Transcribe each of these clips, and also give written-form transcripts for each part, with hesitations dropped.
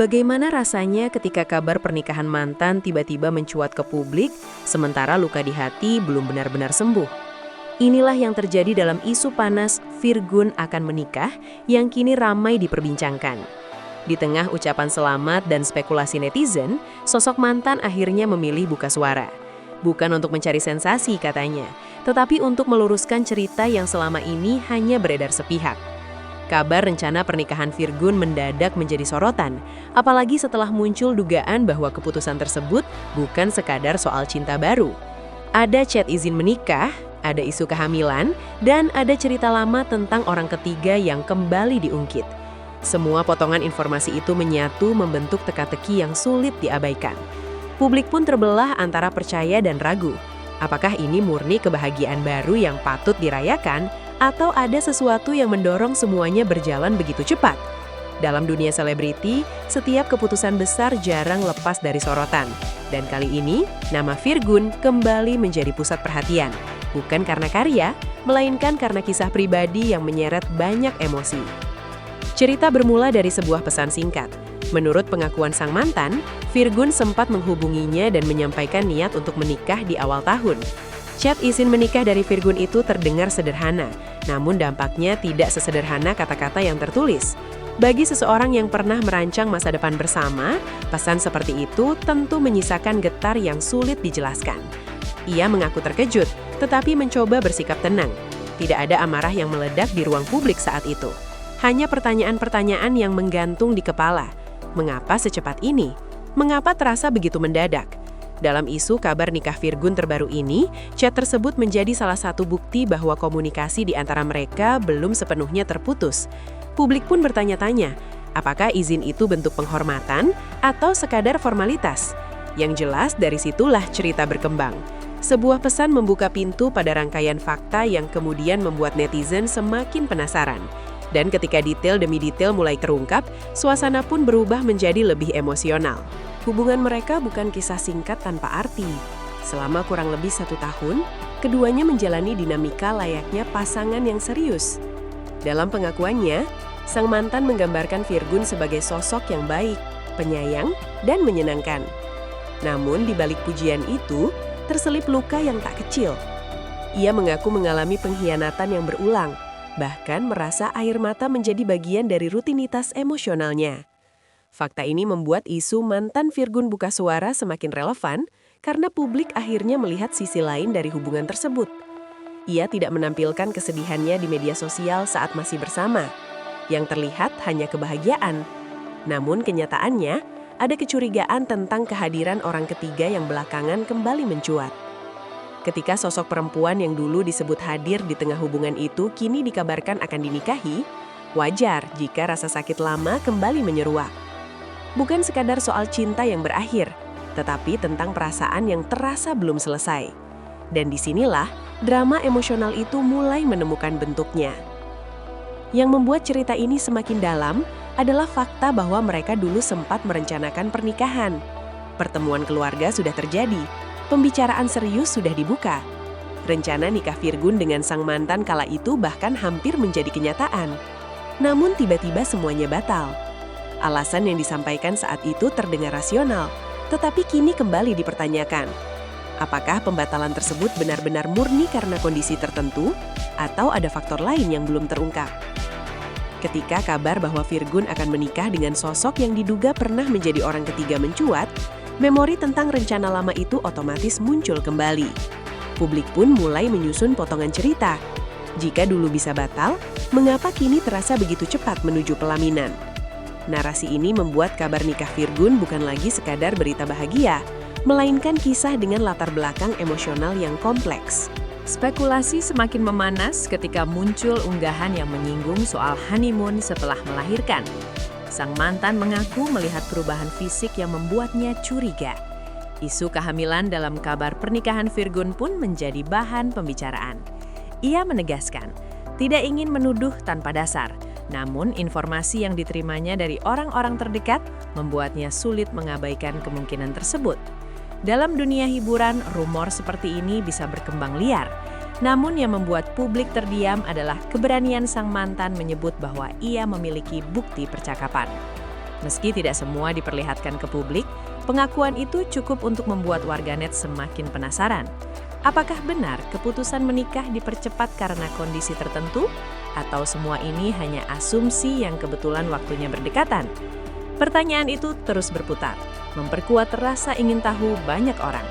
Bagaimana rasanya ketika kabar pernikahan mantan tiba-tiba mencuat ke publik, sementara luka di hati belum benar-benar sembuh? Inilah yang terjadi dalam isu panas Virgun akan menikah yang kini ramai diperbincangkan. Di tengah ucapan selamat dan spekulasi netizen, sosok mantan akhirnya memilih buka suara. Bukan untuk mencari sensasi katanya, tetapi untuk meluruskan cerita yang selama ini hanya beredar sepihak. Kabar rencana pernikahan Virgun mendadak menjadi sorotan, apalagi setelah muncul dugaan bahwa keputusan tersebut bukan sekadar soal cinta baru. Ada chat izin menikah, ada isu kehamilan, dan ada cerita lama tentang orang ketiga yang kembali diungkit. Semua potongan informasi itu menyatu membentuk teka-teki yang sulit diabaikan. Publik pun terbelah antara percaya dan ragu. Apakah ini murni kebahagiaan baru yang patut dirayakan, atau ada sesuatu yang mendorong semuanya berjalan begitu cepat? Dalam dunia selebriti, setiap keputusan besar jarang lepas dari sorotan. Dan kali ini, nama Virgun kembali menjadi pusat perhatian. Bukan karena karya, melainkan karena kisah pribadi yang menyeret banyak emosi. Cerita bermula dari sebuah pesan singkat. Menurut pengakuan sang mantan, Virgun sempat menghubunginya dan menyampaikan niat untuk menikah di awal tahun. Chat izin menikah dari Virgun itu terdengar sederhana, namun dampaknya tidak sesederhana kata-kata yang tertulis. Bagi seseorang yang pernah merancang masa depan bersama, pesan seperti itu tentu menyisakan getar yang sulit dijelaskan. Ia mengaku terkejut, tetapi mencoba bersikap tenang. Tidak ada amarah yang meledak di ruang publik saat itu. Hanya pertanyaan-pertanyaan yang menggantung di kepala. Mengapa secepat ini? Mengapa terasa begitu mendadak? Dalam isu kabar nikah Virgun terbaru ini, chat tersebut menjadi salah satu bukti bahwa komunikasi di antara mereka belum sepenuhnya terputus. Publik pun bertanya-tanya, apakah izin itu bentuk penghormatan atau sekadar formalitas? Yang jelas dari situlah cerita berkembang. Sebuah pesan membuka pintu pada rangkaian fakta yang kemudian membuat netizen semakin penasaran. Dan ketika detail demi detail mulai terungkap, suasana pun berubah menjadi lebih emosional. Hubungan mereka bukan kisah singkat tanpa arti. Selama kurang lebih 1 tahun, keduanya menjalani dinamika layaknya pasangan yang serius. Dalam pengakuannya, sang mantan menggambarkan Virgun sebagai sosok yang baik, penyayang, dan menyenangkan. Namun di balik pujian itu, terselip luka yang tak kecil. Ia mengaku mengalami pengkhianatan yang berulang, bahkan merasa air mata menjadi bagian dari rutinitas emosionalnya. Fakta ini membuat isu mantan Virgun buka suara semakin relevan karena publik akhirnya melihat sisi lain dari hubungan tersebut. Ia tidak menampilkan kesedihannya di media sosial saat masih bersama. Yang terlihat hanya kebahagiaan. Namun kenyataannya, ada kecurigaan tentang kehadiran orang ketiga yang belakangan kembali mencuat. Ketika sosok perempuan yang dulu disebut hadir di tengah hubungan itu kini dikabarkan akan dinikahi, wajar jika rasa sakit lama kembali menyeruak. Bukan sekadar soal cinta yang berakhir, tetapi tentang perasaan yang terasa belum selesai. Dan disinilah drama emosional itu mulai menemukan bentuknya. Yang membuat cerita ini semakin dalam adalah fakta bahwa mereka dulu sempat merencanakan pernikahan. Pertemuan keluarga sudah terjadi, pembicaraan serius sudah dibuka. Rencana nikah Virgun dengan sang mantan kala itu bahkan hampir menjadi kenyataan. Namun tiba-tiba semuanya batal. Alasan yang disampaikan saat itu terdengar rasional, tetapi kini kembali dipertanyakan. Apakah pembatalan tersebut benar-benar murni karena kondisi tertentu, atau ada faktor lain yang belum terungkap? Ketika kabar bahwa Virgun akan menikah dengan sosok yang diduga pernah menjadi orang ketiga mencuat, memori tentang rencana lama itu otomatis muncul kembali. Publik pun mulai menyusun potongan cerita. Jika dulu bisa batal, mengapa kini terasa begitu cepat menuju pelaminan? Narasi ini membuat kabar nikah Virgun bukan lagi sekadar berita bahagia, melainkan kisah dengan latar belakang emosional yang kompleks. Spekulasi semakin memanas ketika muncul unggahan yang menyinggung soal honeymoon setelah melahirkan. Sang mantan mengaku melihat perubahan fisik yang membuatnya curiga. Isu kehamilan dalam kabar pernikahan Virgun pun menjadi bahan pembicaraan. Ia menegaskan, tidak ingin menuduh tanpa dasar. Namun, informasi yang diterimanya dari orang-orang terdekat membuatnya sulit mengabaikan kemungkinan tersebut. Dalam dunia hiburan, rumor seperti ini bisa berkembang liar. Namun yang membuat publik terdiam adalah keberanian sang mantan menyebut bahwa ia memiliki bukti percakapan. Meski tidak semua diperlihatkan ke publik, pengakuan itu cukup untuk membuat warganet semakin penasaran. Apakah benar keputusan menikah dipercepat karena kondisi tertentu? Atau semua ini hanya asumsi yang kebetulan waktunya berdekatan? Pertanyaan itu terus berputar, memperkuat rasa ingin tahu banyak orang.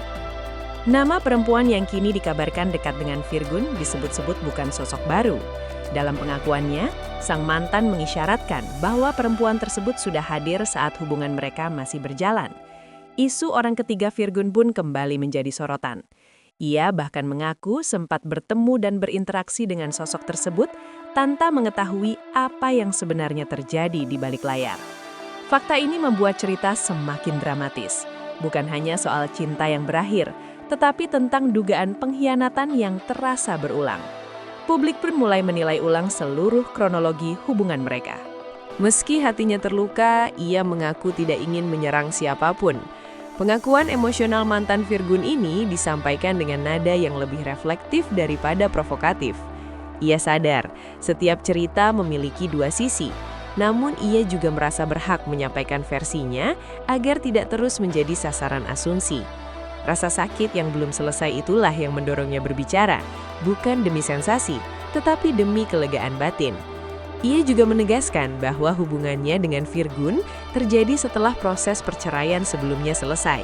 Nama perempuan yang kini dikabarkan dekat dengan Virgun disebut-sebut bukan sosok baru. Dalam pengakuannya, sang mantan mengisyaratkan bahwa perempuan tersebut sudah hadir saat hubungan mereka masih berjalan. Isu orang ketiga Virgun pun kembali menjadi sorotan. Ia bahkan mengaku sempat bertemu dan berinteraksi dengan sosok tersebut tanpa mengetahui apa yang sebenarnya terjadi di balik layar. Fakta ini membuat cerita semakin dramatis. Bukan hanya soal cinta yang berakhir, tetapi tentang dugaan pengkhianatan yang terasa berulang. Publik pun mulai menilai ulang seluruh kronologi hubungan mereka. Meski hatinya terluka, ia mengaku tidak ingin menyerang siapapun. Pengakuan emosional mantan Virgun ini disampaikan dengan nada yang lebih reflektif daripada provokatif. Ia sadar, setiap cerita memiliki dua sisi. Namun ia juga merasa berhak menyampaikan versinya agar tidak terus menjadi sasaran asumsi. Rasa sakit yang belum selesai itulah yang mendorongnya berbicara, bukan demi sensasi, tetapi demi kelegaan batin. Ia juga menegaskan bahwa hubungannya dengan Virgun terjadi setelah proses perceraian sebelumnya selesai.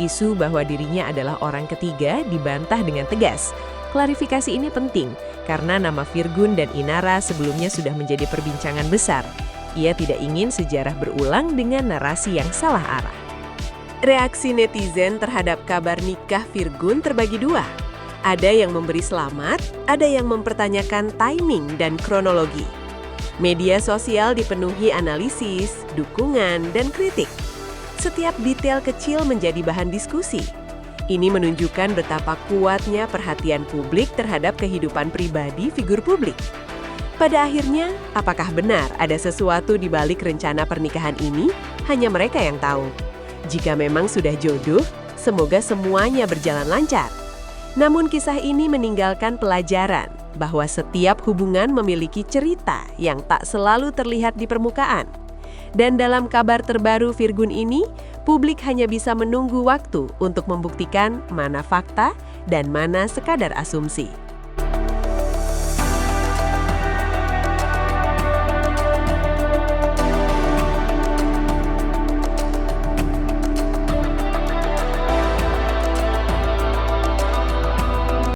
Isu bahwa dirinya adalah orang ketiga dibantah dengan tegas. Klarifikasi ini penting karena nama Virgun dan Inara sebelumnya sudah menjadi perbincangan besar. Ia tidak ingin sejarah berulang dengan narasi yang salah arah. Reaksi netizen terhadap kabar nikah Virgun terbagi dua. Ada yang memberi selamat, ada yang mempertanyakan timing dan kronologi. Media sosial dipenuhi analisis, dukungan, dan kritik. Setiap detail kecil menjadi bahan diskusi. Ini menunjukkan betapa kuatnya perhatian publik terhadap kehidupan pribadi figur publik. Pada akhirnya, apakah benar ada sesuatu di balik rencana pernikahan ini? Hanya mereka yang tahu. Jika memang sudah jodoh, semoga semuanya berjalan lancar. Namun kisah ini meninggalkan pelajaran bahwa setiap hubungan memiliki cerita yang tak selalu terlihat di permukaan. Dan dalam kabar terbaru Virgun ini, publik hanya bisa menunggu waktu untuk membuktikan mana fakta dan mana sekadar asumsi.